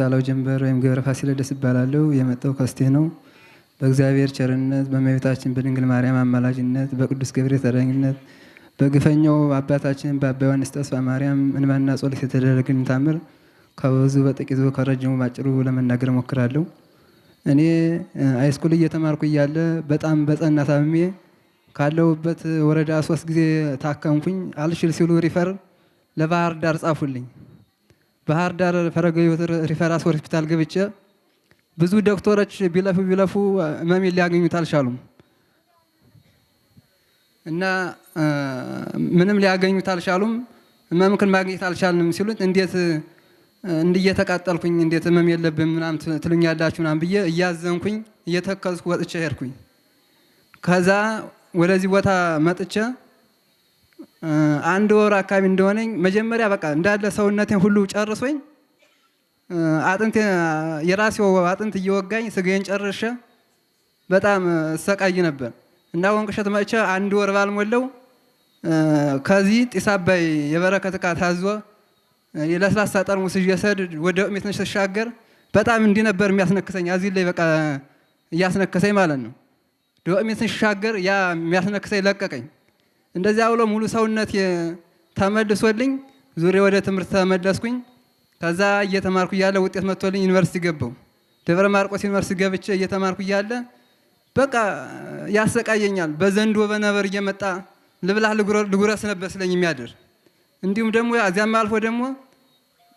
አምሳላው ጀንበር ወይም ገብረ ፋሲለደስ እባላለሁ። የመጣው ከስቴ ነው። በእግዚአብሔር ቸርነት በእመቤታችን በድንግል ማርያም አማላጅነት በቅዱስ ገብርኤል ተራዳኢነት በግፈኛው አባታችን በአባ ዮሐንስ ተስፋ ማርያም እንባና ጸሎት የተደረገልኝ ታምር ከብዙ በጥቂቱ ከረጅሙ ባጭሩ ለመናገር እሞክራለሁ። እኔ ሃይስኩል እየተማርኩ እያለ በጣም በጸና ታምሜ ካለሁበት ወረዳ 3 ጊዜ ታከምኩኝ። አልሽል ሲሉ ሪፈር ለባህር ዳር ጻፉልኝ። ባህር ዳር ፈረገዮት ሪፈራል ሆስፒታል ገብቼ ብዙ ዶክተሮች ቢለፉ ህመሜን ሊያገኙት አልቻሉም እና ምንም ሊያገኙት አልቻሉም። ህመምክን ማግኘት አልቻልንም ሲሉት እንዴት እንድየተቃጠልኩኝ እንዴት ህመም የለብም ምናምን ትሉኛላችሁ ምናምን ብዬ እያዘንኩኝ እየተከዝኩ ወጥቼ ሄድኩኝ። ከዛ ወደዚህ ቦታ መጥቼ አንድ ወር አካባቢ እንደሆነኝ መጀመሪያ በቃ እንዳለ ሰውነቴን ሁሉ ጨርሶኝ አጥንት የራሴው አጥንት እየወጋኝ ስጋዬን ጨርሼ በጣም ሰቃይ ነበር እና ወንቅሸት መጥቼ አንድ ወር ባልሞላው ከዚህ ጢስ አባይ የበረከት ዕቃ ታዞ የለስላሳ ጠርሙስ እየሰድ ወደ ሜት ተሻገር በጣም እንዲህ ነበር የሚያስነክሰኝ። እዚህ ላይ በቃ እያስነከሰኝ ማለት ነው። ዶሜት ተሻገር ያ የሚያስነክሰኝ ለቀቀኝ። እንደዚያ ብሎ ሙሉ ሰውነት ተመልሶልኝ ዙሬ ወደ ትምህርት ተመለስኩኝ። ከዛ እየተማርኩ እያለ ውጤት መጥቶልኝ ዩኒቨርሲቲ ገባሁ። ደብረ ማርቆስ ዩኒቨርሲቲ ገብቼ እየተማርኩ እያለ በቃ ያሰቃየኛል። በዘንዶ በነበር እየመጣ ልብላህ ልጉረስ ነበር ስለኝ የሚያድር። እንዲሁም ደግሞ እዚያም አልፎ ደግሞ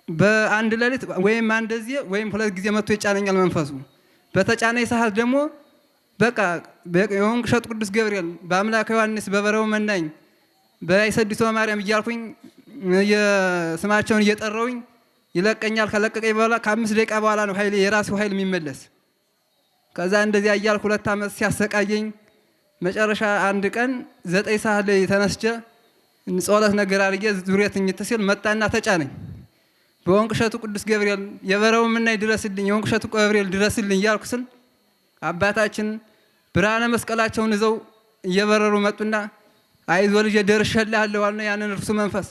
በአንድ ሌሊት ወይም አንደዚህ ወይም 2 ጊዜ መጥቶ ይጫነኛል መንፈሱ። በተጫነኝ ሰዓት ደግሞ በቃ የወንቅሸት ቅዱስ ገብርኤል በአምላከ ዮሐንስ በበረው መናኝ በአይሰዲቶ ማርያም እያልኩኝ የስማቸውን እየጠራውኝ ይለቀኛል። ከለቀቀኝ በኋላ ከ5 ደቂቃ በኋላ ነው ኃይሌ የራሴው ኃይል የሚመለስ። ከዛ እንደዚያ እያልኩ 2 ዓመት ሲያሰቃየኝ መጨረሻ አንድ ቀን 9 ሰዓት ላይ ተነስቼ ጸሎት ነገር አድርጌ ዙሪያ ትኝት ሲል መጣና ተጫነኝ። በወንቅሸቱ ቅዱስ ገብርኤል የበረው መናኝ ድረስልኝ፣ የወንቅሸቱ ገብርኤል ድረስልኝ እያልኩ ስል አባታችን ብርሃነ መስቀላቸውን ይዘው እየበረሩ መጡና አይዞ ልጄ ደርሼልሃለሁ አለ። ያንን እርሱ መንፈስ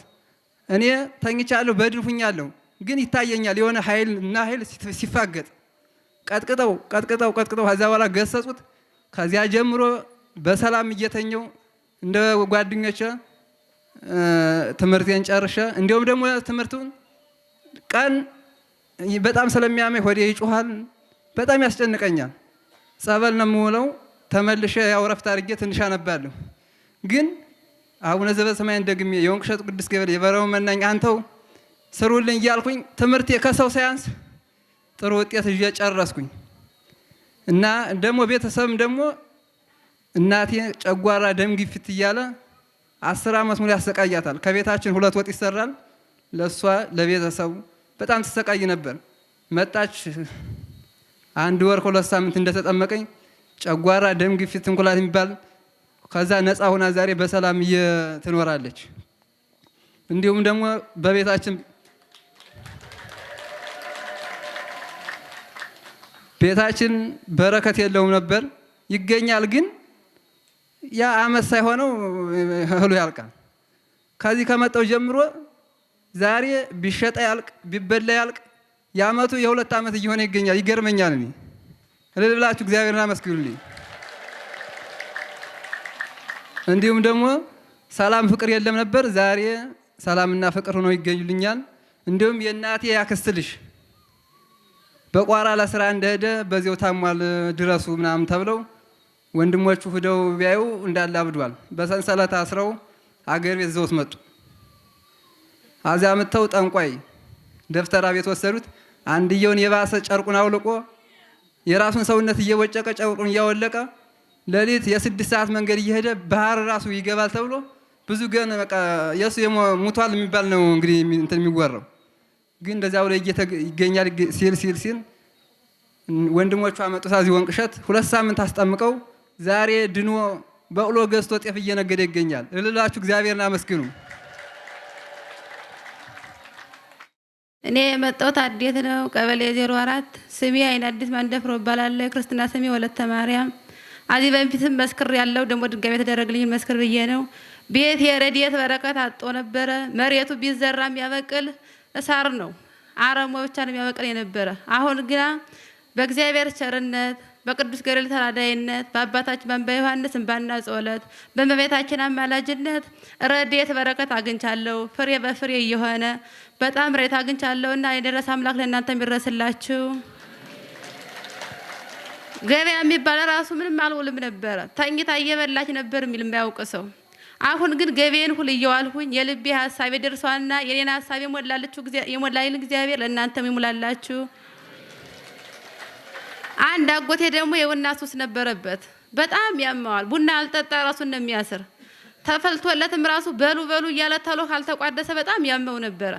እኔ ተኝቻለሁ በድን ሁኛለሁ፣ ግን ይታየኛል የሆነ ኃይል እና ኃይል ሲፋገጥ ቀጥቅጠው ከዛ በኋላ ገሰጹት። ከዚያ ጀምሮ በሰላም እየተኘው እንደ ጓደኞቼ ትምህርቴን ጨርሼ እንዲሁም ደግሞ ትምህርቱን ቀን በጣም ስለሚያመኝ ሆዴ ይጮሃል፣ በጣም ያስጨንቀኛል። ጸበል ነው የምውለው። ተመልሼ ያው ረፍት አድርጌ ትንሽ አነባለሁ። ግን አቡነ ዘበሰማያን ደግሜ የወንቅሸት ቅዱስ ገብርኤል የበረው መናኝ አንተው ስሩልኝ እያልኩኝ ትምህርቴ ከሰው ሳያንስ ጥሩ ውጤት ይዤ ጨረስኩኝ። እና ደግሞ ቤተሰብም ደግሞ እናቴ ጨጓራ ደም ግፊት እያለ 10 ዓመት ሙሉ ያሰቃያታል። ከቤታችን 2 ወጥ ይሰራል። ለሷ ለቤተሰቡ በጣም ተሰቃይ ነበር። መጣች 1 ወር 2 ሳምንት እንደተጠመቀኝ ጨጓራ ደም ግፊት እንኩላት የሚባል ከዛ ነፃ ሆና ዛሬ በሰላም ትኖራለች። እንዲሁም ደግሞ ቤታችን በረከት የለውም ነበር። ይገኛል ግን ያ አመት ሳይሆነው እህሉ ያልቃል። ከዚህ ከመጣው ጀምሮ ዛሬ ቢሸጣ ያልቅ ቢበላ ያልቅ የአመቱ የ2 ዓመት እየሆነ ይገኛል። ይገርመኛል። እኔ እልል ብላችሁ እግዚአብሔርን አመስግኑልኝ። እንዲሁም ደግሞ ሰላም ፍቅር የለም ነበር። ዛሬ ሰላምና ፍቅር ሆኖ ይገኙልኛል። እንዲሁም የእናቴ ያክስት ልጅ በቋራ ለስራ እንደሄደ በዚያው ታሟል ድረሱ ምናምን ተብለው ወንድሞቹ ሄደው ቢያዩ እንዳለ አብዷል። በሰንሰለት አስረው አገር ቤት ዘውት መጡ። አዚያ መተው ጠንቋይ ደፍተራ ቤት ወሰዱት። አንድየውን የባሰ ጨርቁን አውልቆ የራሱን ሰውነት እየወጨቀ ጨርቁን እያወለቀ ሌሊት የ6 ሰዓት መንገድ እየሄደ ባህር ራሱ ይገባል ተብሎ ብዙ ገን በቃ የሱ ሙቷል የሚባል ነው እንግዲህ እንትን የሚወራው። ግን እንደዛው ላይ ይገኛል ሲል ወንድሞቹ አመጡት። እዚህ ወንቅሸት 2 ሳምንት አስጠምቀው ዛሬ ድኖ በቅሎ ገዝቶ ጤፍ እየነገደ ይገኛል። እልላችሁ እግዚአብሔርን አመስግኑ። እኔ የመጣሁት አዴት ነው፣ ቀበሌ 04። ስሜ አይን አዲስ ማንደፍሮ እባላለሁ። ክርስትና ስሜ ወለተ ማርያም። አዚ በፊትም መስክር ያለው ደግሞ ድጋሜ ተደረግልኝ መስክር ብዬ ነው። ቤት የረድኤት በረከት አጥቶ ነበረ። መሬቱ ቢዘራም ያበቅል እሳር ነው። አረሞ ብቻ ነው የሚያበቅል የነበረ። አሁን ግን በእግዚአብሔር ቸርነት በቅዱስ ገብርኤል ተራዳይነት በአባታችን በእንባ ዮሐንስ እንባና ጸሎት በእመቤታችን አማላጅነት ረድኤት በረከት አግኝቻለሁ። ፍሬ በፍሬ እየሆነ በጣም ረድኤት አግኝቻለሁና የደረሰ አምላክ ለእናንተ የሚድረስላችሁ። ገበያ የሚባል ራሱ ምንም አልውልም ነበረ። ተኝታ እየበላች ነበር የሚል የማያውቅ ሰው። አሁን ግን ገበያን ሁሉ እየዋልሁኝ የልቤ ሀሳብ ደርሷልና የኔን ሀሳብ የሞላልን እግዚአብሔር ለእናንተም ይሙላላችሁ። አንድ አጎቴ ደግሞ የቡና ሱስ ነበረበት። በጣም ያመዋል። ቡና አልጠጣ ራሱን ነው የሚያስር። ተፈልቶለትም ራሱ በሉ በሉ እያለ ተሎ ካልተቋደሰ በጣም ያመው ነበረ።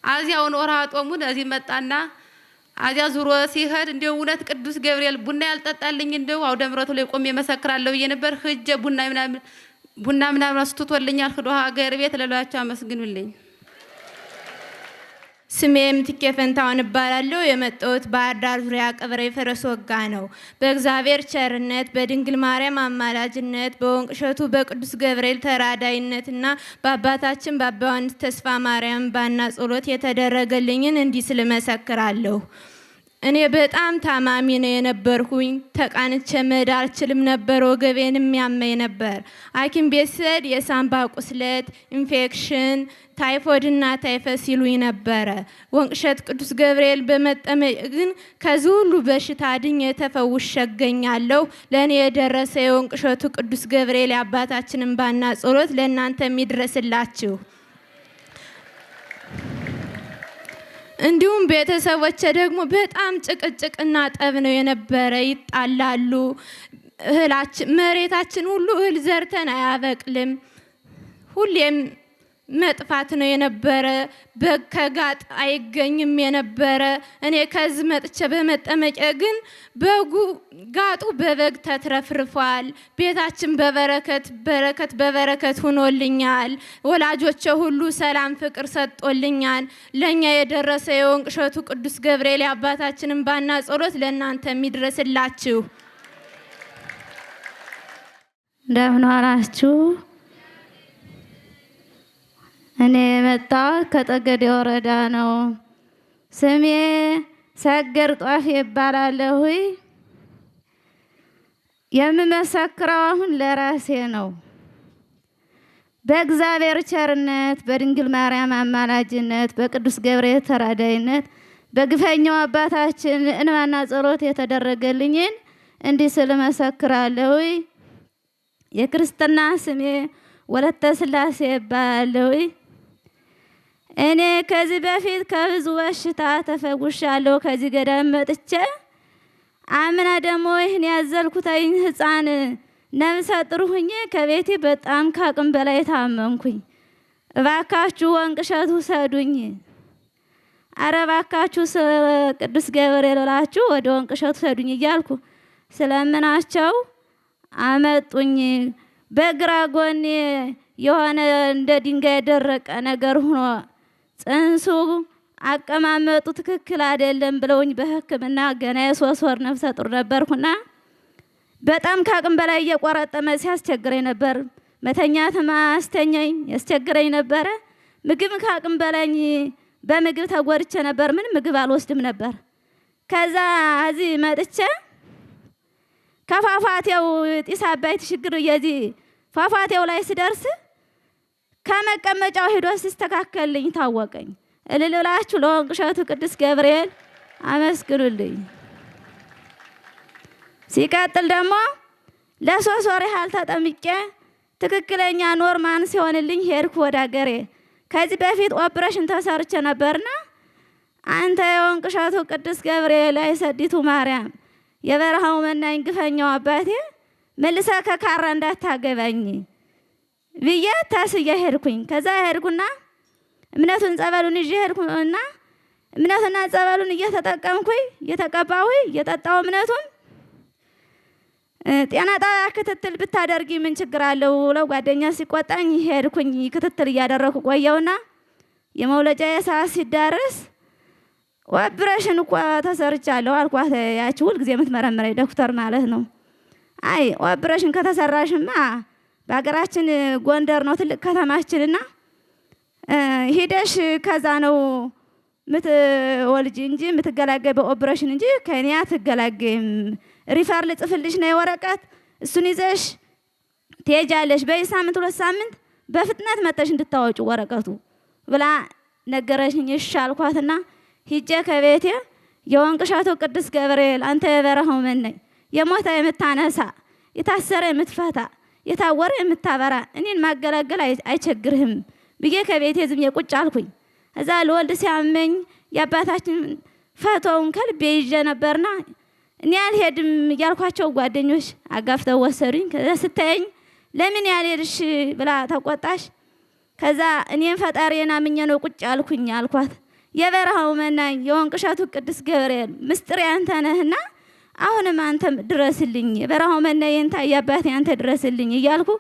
አዚያውን ወርሃ ጦሙን እዚህ መጣና አዚያ ዙሮ ሲሄድ እንደው እውነት ቅዱስ ገብርኤል ቡና ያልጠጣልኝ እንደው አውደ ምሕረቱ ላይ ቆሜ መሰክራለሁ ብዬ ነበር። ሂጄ ቡና ምናምን አስቱቶልኛል። ሂዶ ሀገር ቤት ለሏቸው አመስግኑልኝ። ስሜ ምትኬ ፈንታውን እባላለሁ። የመጣሁት ባህር ዳር ዙሪያ ቀበሌ ፈረስ ወጋ ነው። በእግዚአብሔር ቸርነት በድንግል ማርያም አማላጅነት በወንቅ እሸቱ በቅዱስ ገብርኤል ተራዳይነትና በአባታችን በአባ ዮሐንስ ተስፋ ማርያም ባና ጸሎት የተደረገልኝን እንዲህ ስል መሰክራለሁ። እኔ በጣም ታማሚ ነው የነበርኩኝ። ተቃንቼ መሄድ አልችልም ነበር። ወገቤንም ያመኝ ነበር። ሐኪም ቤት ስሄድ የሳምባ ቁስለት፣ ኢንፌክሽን፣ ታይፎይድና ታይፈስ ይሉኝ ነበረ። ወንቅ እሸት ቅዱስ ገብርኤል በመጠመቅ ግን ከዚህ ሁሉ በሽታ ድኜ ተፈውሼ እገኛለሁ። ለእኔ የደረሰ የወንቅ እሸቱ ቅዱስ ገብርኤል የአባታችንን ባና ጸሎት ለእናንተ የሚድረስላችሁ። እንዲሁም ቤተሰቦቼ ደግሞ በጣም ጭቅጭቅና ጠብ ነው የነበረ። ይጣላሉ። መሬታችን ሁሉ እህል ዘርተን አያበቅልም። ሁሌም መጥፋት ነው የነበረ። በግ ከጋጥ አይገኝም የነበረ። እኔ ከዚህ መጥቼ በመጠመቂያ ግን ጋጡ በበግ ተትረፍርፏል። ቤታችን በበረከት ሆኖልኛል። ወላጆቼ ሁሉ ሰላም ፍቅር ሰጥቶልኛል። ለኛ የደረሰ የወንቅ እሸቱ ቅዱስ ገብርኤል አባታችንን ባና ጸሎት ለእናንተ የሚድረስላችሁ። እንደምን ዋላችሁ? እኔ የመጣሁት ከጠገዴ ወረዳ ነው። ስሜ ሰገር ጧፍ ይባላለሁ። የምመሰክረው አሁን ለራሴ ነው። በእግዚአብሔር ቸርነት በድንግል ማርያም አማላጅነት በቅዱስ ገብርኤል ተራዳይነት በግፈኛው አባታችን እንባና ጸሎት የተደረገልኝን እንዲህ ስል መሰክራለሁ። የክርስትና ስሜ ወለተ ስላሴ ይባላለሁ። እኔ ከዚህ በፊት ከብዙ በሽታ ተፈውሻለሁ። ከዚህ ገዳም መጥቼ አምና ደግሞ ይህን ያዘልኩትኝ ህፃን ነፍሰ ጡር ሁኜ ከቤቴ በጣም ካቅም በላይ ታመምኩኝ። እባካችሁ ወንቅ እሸቱ ሰዱኝ፣ አረ እባካችሁ ቅዱስ ገብርኤል ብላችሁ ወደ ወንቅ እሸቱ ሰዱኝ እያልኩ ስለምናቸው አመጡኝ። በግራ ጎኔ የሆነ እንደ ድንጋይ የደረቀ ነገር ሆኖ ጽንሱ አቀማመጡ ትክክል አይደለም ብለውኝ በሕክምና ገና የ3 ወር ነፍሰ ጡር ነበርኩና በጣም ካቅም በላይ እየቆረጠመ ሲያስቸግረኝ ነበር። መተኛትም አስተኛኝ ያስቸግረኝ ነበረ። ምግብ ካቅም በላይ በምግብ ተጎድቼ ነበር። ምን ምግብ አልወስድም ነበር። ከዛ እዚህ መጥቼ ከፋፋቴው ጢስ አባይ ትሽግር የዚህ ፋፋቴው ላይ ስደርስ ከመቀመጫው ሄዶ ሲስተካከልልኝ ታወቀኝ። እልልላችሁ ለወንቅ እሸቱ ቅዱስ ገብርኤል አመስግኑልኝ። ሲቀጥል ደግሞ ለ3 ወር ያህል ተጠምቄ ትክክለኛ ኖርማን ሲሆንልኝ ሄድኩ ወደ ሀገሬ። ከዚህ በፊት ኦፕሬሽን ተሰርቼ ነበርና አንተ የወንቅ እሸቱ ቅዱስ ገብርኤል አይሰዲቱ ማርያም የበረሃው መናኝ ግፈኛው አባቴ መልሰ ከካራ እንዳታገባኝ ብዬ ታስዬ ሄድኩኝ። ከዛ ሄድኩና እምነቱን ጸበሉን ይዤ ሄድኩና እምነቱና ጸበሉን እየተጠቀምኩኝ እየተቀባሁኝ እየጠጣሁ እምነቱን ጤና ጣቢያ ክትትል ብታደርጊ ምን ችግር አለው ብለው ጓደኛ ሲቆጣኝ ሄድኩኝ። ክትትል እያደረኩ ቆየውና የመውለጃ ሰዓት ሲዳረስ ኦፕሬሽን እኮ ተሰርቻለሁ አልኳት። ያቺ ሁልጊዜ የምትመረምረኝ ዶክተር ማለት ነው። አይ ኦፕሬሽን ከተሰራሽማ በሀገራችን ጎንደር ነው ትልቅ ከተማችንና ሂደሽ ከዛ ነው ምትወልጂ እንጂ ምትገላገይ በኦፕሬሽን እንጂ ከኔ አትገላገይም። ሪፈር ልጽፍልሽ ነው ወረቀት እሱን ይዘሽ ትሄጃለሽ። በሳምንት 2 ሳምንት በፍጥነት መጥተሽ እንድታወጪ ወረቀቱ ብላ ነገረሽኝ። እሺ አልኳትና ሂጄ ከቤቴ የወንቅ እሸቱ ቅዱስ ገብርኤል አንተ የበረሃው መናኝ የሞተ የምታነሳ የታሰረ የምትፈታ የታወረ የምታበራ እኔን ማገላገል አይቸግርህም ብዬ ከቤቴ ዝም ቁጭ አልኩኝ። እዛ ልወልድ ሲያመኝ የአባታችን ፈቶውን ከልቤ ይዤ ነበርና እኔ አልሄድም እያልኳቸው ጓደኞች አጋፍተው ወሰዱኝ። ከዛ ስታየኝ ለምን ያልሄድሽ ብላ ተቆጣሽ። ከዛ እኔን ፈጣሪዬን አምኜ ነው ቁጭ አልኩኝ አልኳት። የበረሃው መናኝ የወንቅ እሸቱ ቅዱስ ገብርኤል ምስጢር ያንተ ነህና አሁንም አንተ ድረስልኝ፣ የበረሃው መናኝ የንታይ አባቴ አንተ ድረስልኝ እያልኩ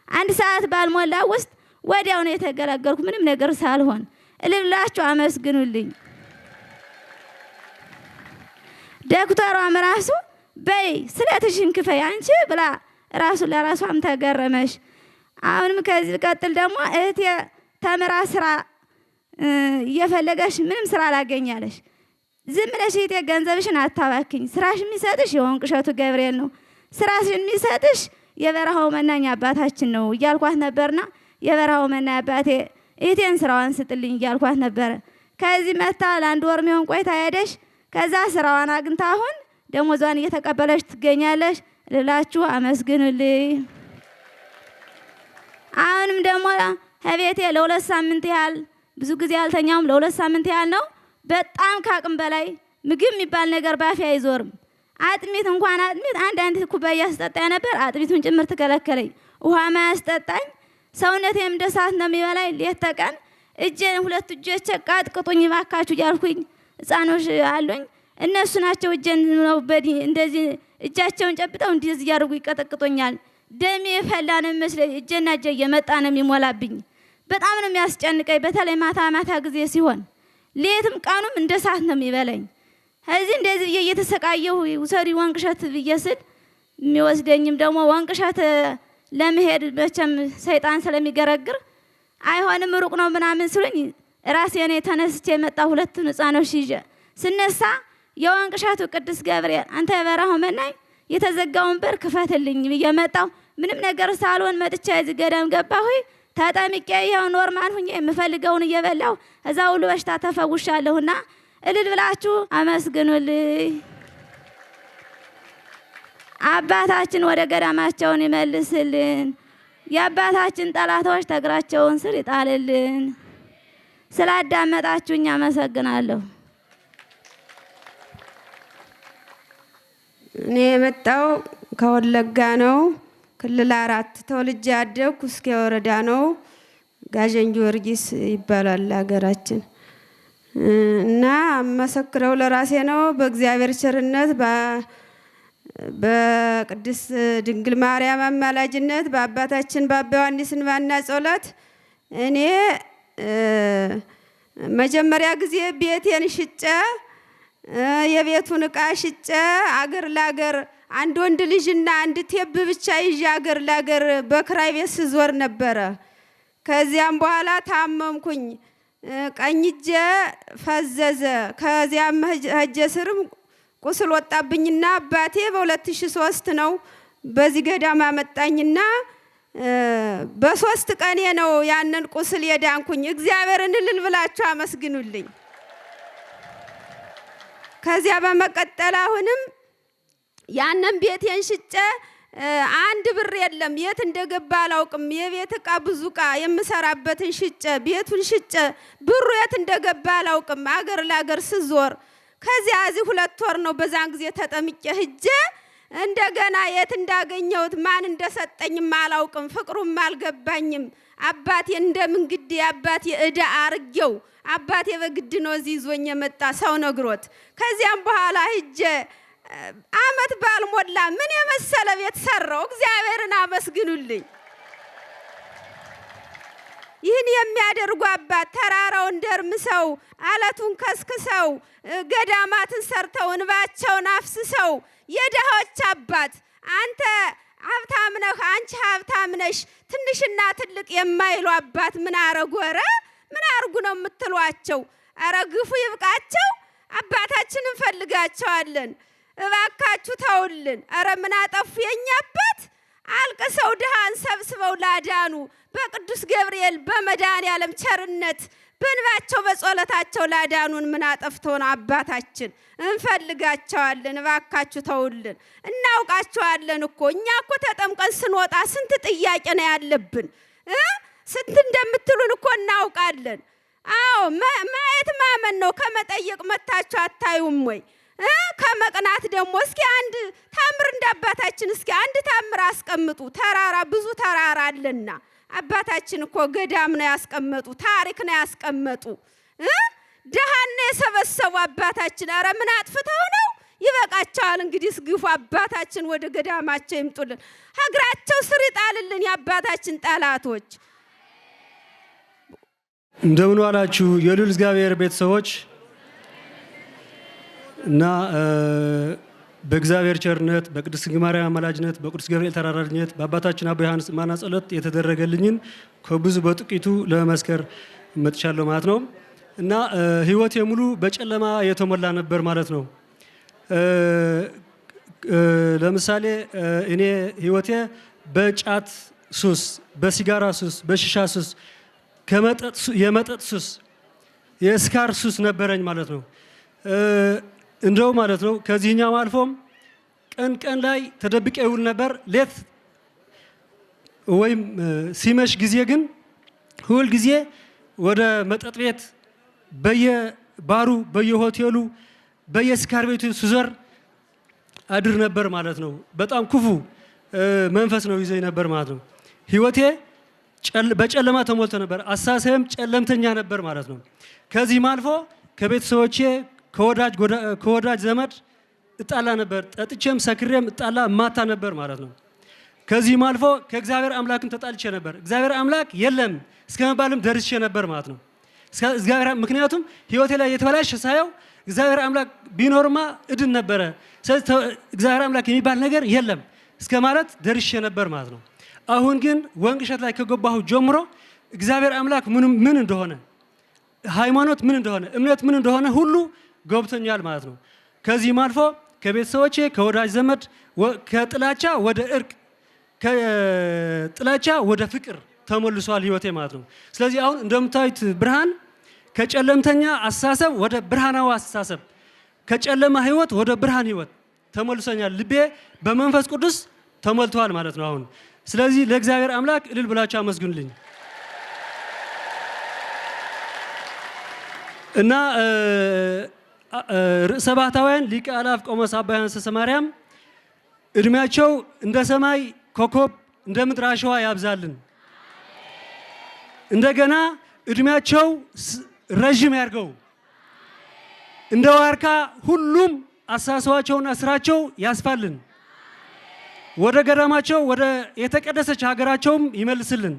1 ሰዓት ባልሞላ ውስጥ ወዲያው ነው የተገላገልኩ ምንም ነገር ሳልሆን። እልላችሁ አመስግኑልኝ። ዶክተሯም ራሱ በይ ስለትሽን ክፈይ አንቺ ብላ ራሱ ለራሷም ተገረመሽ። አሁንም ከዚህ ቀጥል ደግሞ እህቴ ተምራ ስራ እየፈለገሽ ምንም ስራ አላገኛለሽ። ዝም ብለሽ እህቴ ገንዘብሽን አታባክኝ፣ ስራሽ የሚሰጥሽ የወንቅ እሸቱ ገብርኤል ነው፣ ስራሽን የሚሰጥሽ የበረሃው መናኝ አባታችን ነው እያልኳት ነበርና የበረሃው መናኝ አባቴ እህቴን ስራዋን ስጥልኝ እያልኳት ነበረ። ከዚህ መታ ለ1 ወር የሚሆን ቆይታ ሄደሽ ከዛ ስራዋን አግኝታ አሁን ደሞዟን እየተቀበለች ትገኛለሽ። ልላችሁ አመስግኑልኝ። አሁንም ደግሞ ከቤቴ ለ2 ሳምንት ያህል ብዙ ጊዜ አልተኛውም። ለ2 ሳምንት ያህል ነው በጣም ካቅም በላይ ምግብ የሚባል ነገር ባፌ አይዞርም። አጥሚት እንኳን አጥሚት አንድ ኩባያ አስጠጣኝ ነበር። አጥሚቱን ጭምር ተከለከለኝ። ውሃ ማያስጠጣኝ ሰውነቴም እንደ እሳት ነው የሚበላኝ። ሌት ተቀን እጄን 2 እጆቼ ቃጥቅጡኝ ባካችሁ እያልኩኝ ህፃኖች አሉኝ። እነሱ ናቸው እጄን ነው እንደዚህ እጃቸውን ጨብጠው እንደዚህ እያደረጉ ይቀጠቅጡኛል። ደሜ የፈላ ነው የሚመስለኝ። እጄና እጄ እየመጣ ነው የሚሞላብኝ። በጣም ነው የሚያስጨንቀኝ። በተለይ ማታ ማታ ጊዜ ሲሆን ሌትም ቀኑም እንደ እሳት ነው የሚበላኝ። እዚህ እንደዚህ ብዬ እየተሰቃየሁ ውሰሪ ወንቅ እሸት ብዬ ስል የሚወስደኝም ደግሞ ወንቅ እሸት ለመሄድ መቼም ሰይጣን ስለሚገረግር አይሆንም ሩቅ ነው ምናምን ሲሉኝ ራሴ እኔ ተነስቼ የመጣ 2 ህፃኖች ይዤ ስነሳ የወንቅ እሸቱ ቅዱስ ገብርኤል አንተ የበረሃው መናኝ የተዘጋውን በር ክፈትልኝ ብዬ መጣሁ። ምንም ነገር ሳልሆን መጥቼ እዚህ ገዳም ገባሁ። ተጠምቄ ይኸው ኖርማል ሁኜ የምፈልገውን እየበላሁ እዛ ሁሉ በሽታ ተፈውሻለሁና እልል ብላችሁ አመስግኑልኝ። አባታችን ወደ ገዳማቸውን ይመልስልን። የአባታችን ጠላቶች ተግራቸውን ስር ይጣልልን። ስላዳመጣችሁኝ አመሰግናለሁ። እኔ የመጣው ከወለጋ ነው። ክልል 4 ተወልጄ ያደግኩ እስከ ወረዳ ነው። ጋጀን ጊዮርጊስ ይባላል ሀገራችን እና መሰክረው ለራሴ ነው። በእግዚአብሔር ቸርነት በቅድስት ድንግል ማርያም አማላጅነት በአባታችን በአባ ዮሐንስ እንባና ጸሎት እኔ መጀመሪያ ጊዜ ቤቴን ሽጬ የቤቱን ዕቃ ሽጬ አገር ላገር አንድ ወንድ ልጅና አንድ ቴብ ብቻ ይዤ አገር ላገር በክራይ ቤት ስዞር ነበረ። ከዚያም በኋላ ታመምኩኝ። ቀኝ እጄ ፈዘዘ። ከዚያም ሄጄ ስርም ቁስል ወጣብኝና አባቴ በ2003 ነው በዚህ ገዳም አመጣኝና በ3 ቀኔ ነው ያንን ቁስል የዳንኩኝ። እግዚአብሔርን እልል ብላችሁ አመስግኑልኝ። ከዚያ በመቀጠል አሁንም ያንን ቤቴን ሽጬ 1 ብር የለም የት እንደገባ አላውቅም። የቤት ዕቃ ብዙ ዕቃ የምሰራበትን ሽጬ ቤቱን ሽጬ ብሩ የት እንደገባ አላውቅም። አገር ላገር ስዞር ከዚያ እዚህ 2 ወር ነው በዛን ጊዜ ተጠምቄ ሂጄ እንደገና የት እንዳገኘሁት ማን እንደሰጠኝም አላውቅም። ፍቅሩም አልገባኝም። አባቴ እንደምን ግድ አባቴ እዳ አርጌው አባቴ በግድ ነው እዚህ ይዞኝ የመጣ ሰው ነግሮት። ከዚያም በኋላ ሂጄ አመት ባልሞላ ምን የመሰለ ቤት ሰራው። እግዚአብሔርን አመስግኑልኝ። ይህን የሚያደርጉ አባት ተራራውን ደርምሰው አለቱን ከስክሰው ገዳማትን ሰርተው እንባቸውን አፍስሰው የደሃዎች አባት አንተ ሀብታም ነህ አንቺ ሀብታም ነሽ ትንሽና ትልቅ የማይሉ አባት ምን አረጉ? ኧረ ምን አርጉ ነው የምትሏቸው? ኧረ ግፉ ይብቃቸው። አባታችን እንፈልጋቸዋለን። እባካችሁ ተውልን። ኧረ ምን አጠፉ የኛ አባት? አልቅሰው ድሃን ሰብስበው ላዳኑ በቅዱስ ገብርኤል በመድኃኔዓለም ቸርነት በእንባቸው በጸሎታቸው ላዳኑን ምን አጠፍተው ነው? አባታችን እንፈልጋቸዋለን። እባካችሁ ተውልን። እናውቃቸዋለን እኮ እኛ እኮ ተጠምቀን ስንወጣ ስንት ጥያቄ ነው ያለብን። ስንት እንደምትሉን እኮ እናውቃለን። አዎ ማየት ማመን ነው። ከመጠየቅ መታችሁ አታዩም ወይ? ከመቅናት ደግሞ እስኪ አንድ ታምር እንዳባታችን እስኪ አንድ ታምር አስቀምጡ። ተራራ ብዙ ተራራ አለና አባታችን እኮ ገዳም ነው ያስቀመጡ፣ ታሪክ ነው ያስቀመጡ። ደሃን ነው የሰበሰቡ አባታችን። ኧረ ምን አጥፍተው ነው? ይበቃቸዋል። እንግዲህ ግፉ። አባታችን ወደ ገዳማቸው ይምጡልን፣ ሀገራቸው ስር ይጣልልን የአባታችን ጠላቶች። እንደምን ዋላችሁ የልዑል እግዚአብሔር ቤተሰቦች እና በእግዚአብሔር ቸርነት በቅድስት ድንግል ማርያም አማላጅነት በቅዱስ ገብርኤል ተራዳኢነት በአባታችን አባ ዮሐንስ ማና ጸሎት የተደረገልኝን ከብዙ በጥቂቱ ለመስከር መጥቻለሁ ማለት ነው። እና ህይወቴ ሙሉ በጨለማ የተሞላ ነበር ማለት ነው። ለምሳሌ እኔ ህይወቴ በጫት ሱስ፣ በሲጋራ ሱስ፣ በሽሻ ሱስ፣ የመጠጥ ሱስ፣ የስካር ሱስ ነበረኝ ማለት ነው። እንደው ማለት ነው ከዚህኛው አልፎም ቀን ላይ ተደብቄ ይውል ነበር። ሌት ወይም ሲመሽ ጊዜ ግን ሁል ጊዜ ወደ መጠጥ ቤት በየባሩ በየሆቴሉ በየስካር ቤቱ ስዞር አድር ነበር ማለት ነው። በጣም ክፉ መንፈስ ነው ይዘኝ ነበር ማለት ነው። ህይወቴ በጨለማ ተሞልቶ ነበር። አሳሰብም ጨለምተኛ ነበር ማለት ነው። ከዚህም አልፎ ከቤተሰቦቼ ከወዳጅ ዘመድ እጣላ ነበር። ጠጥቼም ሰክሬም እጣላ ማታ ነበር ማለት ነው። ከዚህም አልፎ ከእግዚአብሔር አምላክም ተጣልቼ ነበር። እግዚአብሔር አምላክ የለም እስከመባልም ደርሼ ነበር ማለት ነው። ምክንያቱም ህይወቴ ላይ የተበላሸ ሳየው እግዚአብሔር አምላክ ቢኖርማ እድን ነበረ። ስለዚህ እግዚአብሔር አምላክ የሚባል ነገር የለም እስከ ማለት ደርሼ ነበር ማለት ነው። አሁን ግን ወንቅሸት ላይ ከገባሁ ጀምሮ እግዚአብሔር አምላክ ምን እንደሆነ፣ ሃይማኖት ምን እንደሆነ፣ እምነት ምን እንደሆነ ሁሉ ገብቶኛል ማለት ነው። ከዚህም አልፎ ከቤተሰቦቼ ከወዳጅ ዘመድ ከጥላቻ ወደ እርቅ፣ ከጥላቻ ወደ ፍቅር ተመልሷል ህይወቴ ማለት ነው። ስለዚህ አሁን እንደምታዩት ብርሃን ከጨለምተኛ አስተሳሰብ ወደ ብርሃናዊ አስተሳሰብ፣ ከጨለማ ህይወት ወደ ብርሃን ህይወት ተመልሶኛል። ልቤ በመንፈስ ቅዱስ ተሞልቷል ማለት ነው አሁን። ስለዚህ ለእግዚአብሔር አምላክ እልል ብላችሁ አመስግኑልኝ። እና ርዕሰ ባህታውያን ሊቀ አእላፍ ቆሞስ አባ ዮሐንስ ዘማርያም እድሜያቸው እንደ ሰማይ ኮከብ እንደ ምድር አሸዋ ያብዛልን። እንደገና እድሜያቸው ረጅም ያርገው። እንደ ዋርካ ሁሉም አሳሰባቸውና ስራቸው ያስፋልን። ወደ ገዳማቸው ወደ የተቀደሰች ሀገራቸውም ይመልስልን።